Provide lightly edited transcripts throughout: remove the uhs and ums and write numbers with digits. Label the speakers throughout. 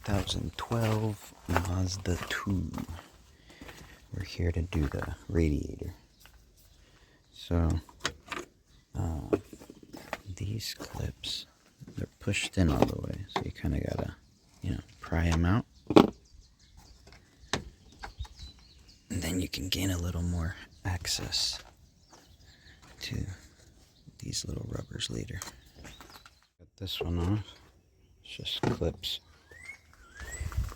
Speaker 1: 2012 Mazda 2. We're here to do the radiator. So, these clips, they're pushed in all the way. So you kind of gotta, pry them out. And then you can gain a little more access to these little rubbers later. Got this one off. It's just clips.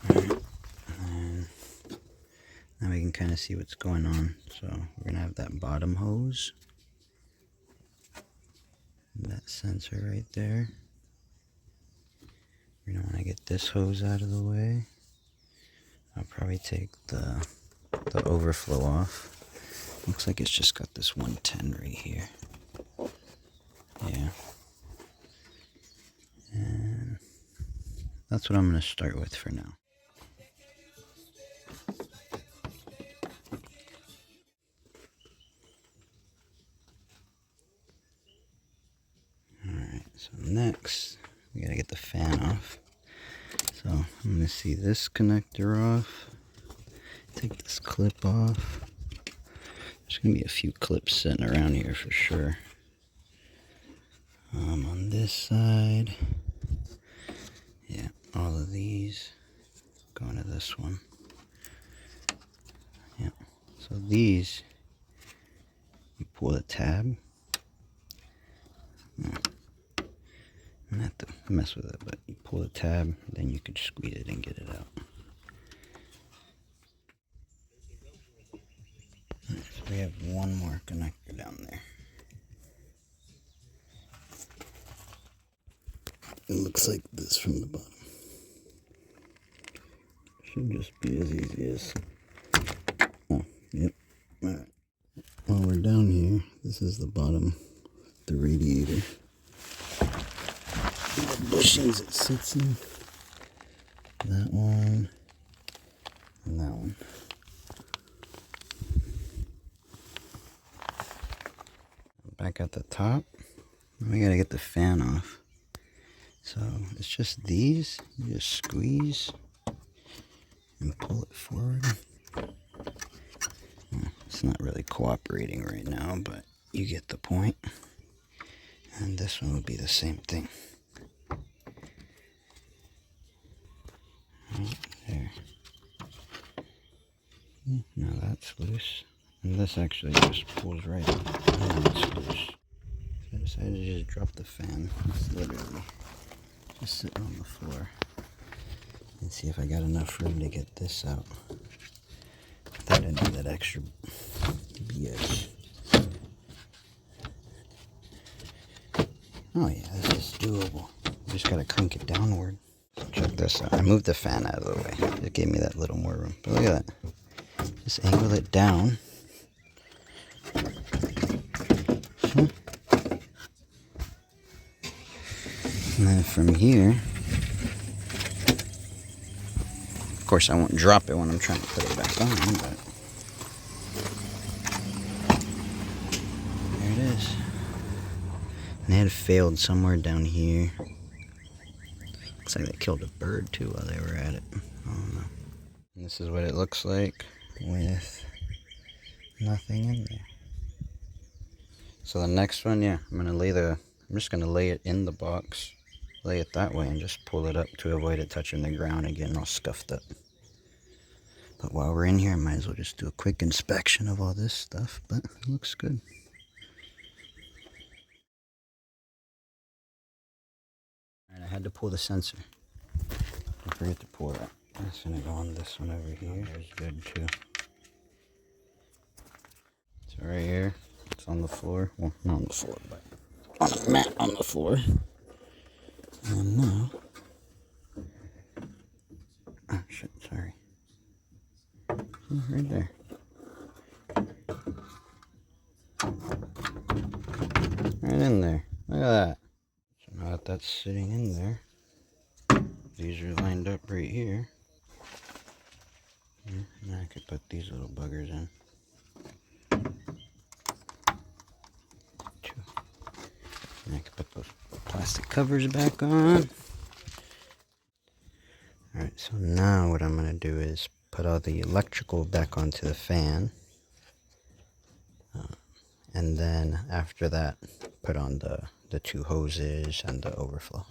Speaker 1: Alright. And now we can kind of see what's going on. So we're going to have that bottom hose. That sensor right there. We're going to want to get this hose out of the way. I'll probably take the overflow off. Looks like it's just got this 110 right here. Yeah. And that's what I'm going to start with for now. Alright, so next we got to get the fan off. So I'm going to see this connector off. Take this clip off. There's going to be a few clips sitting around here for sure. On this side, yeah, all of these going to this one. Yeah, so these, you pull the tab. I'm gonna have to mess with it, but you pull the tab, then you can squeeze it and get it out. Right, so we have one more connector down there. It looks like this from the bottom. Should just be as easy as... Oh, yep. Alright. While we're down here, this is the bottom of the radiator. The bushings it sits in. That one. And that one. Back at the top. We gotta get the fan off. So it's just these, you just squeeze and pull it forward. It's not really cooperating right now, but you get the point. And this one would be the same thing. Right there. Now that's loose. And this actually just pulls right up. And it's loose. So I decided to just drop the fan. It's literally just sitting on the floor and see if I got enough room to get this out without any of that extra BS. Oh yeah, this is doable. You just gotta crank it downward. So check this out. I moved the fan out of the way. It gave me that little more room. But look at that. Just angle it down. And then from here, of course I won't drop it when I'm trying to put it back on, but there it is. And it had failed somewhere down here. Looks like they killed a bird too while they were at it. I don't know. And this is what it looks like with nothing in there. So the next one, yeah, I'm just gonna lay it in the box. Lay it that way and just pull it up to avoid it touching the ground and getting all scuffed up. But while we're in here, I might as well just do a quick inspection of all this stuff, but it looks good. Alright, I had to pull the sensor. Don't forget to pull that. It's gonna go on this one over here. There's good too. So right here, it's on the floor. Well, not on the floor, but on a mat on the floor. And now, oh shit, sorry. Oh, right there. Right in there. Look at that. So now that that's sitting in there, these are lined up right here. Now I could put these little buggers in. And I can put those plastic covers back on. Alright, So now what I'm going to do is put all the electrical back onto the fan. And then after that, put on the two hoses and the overflow.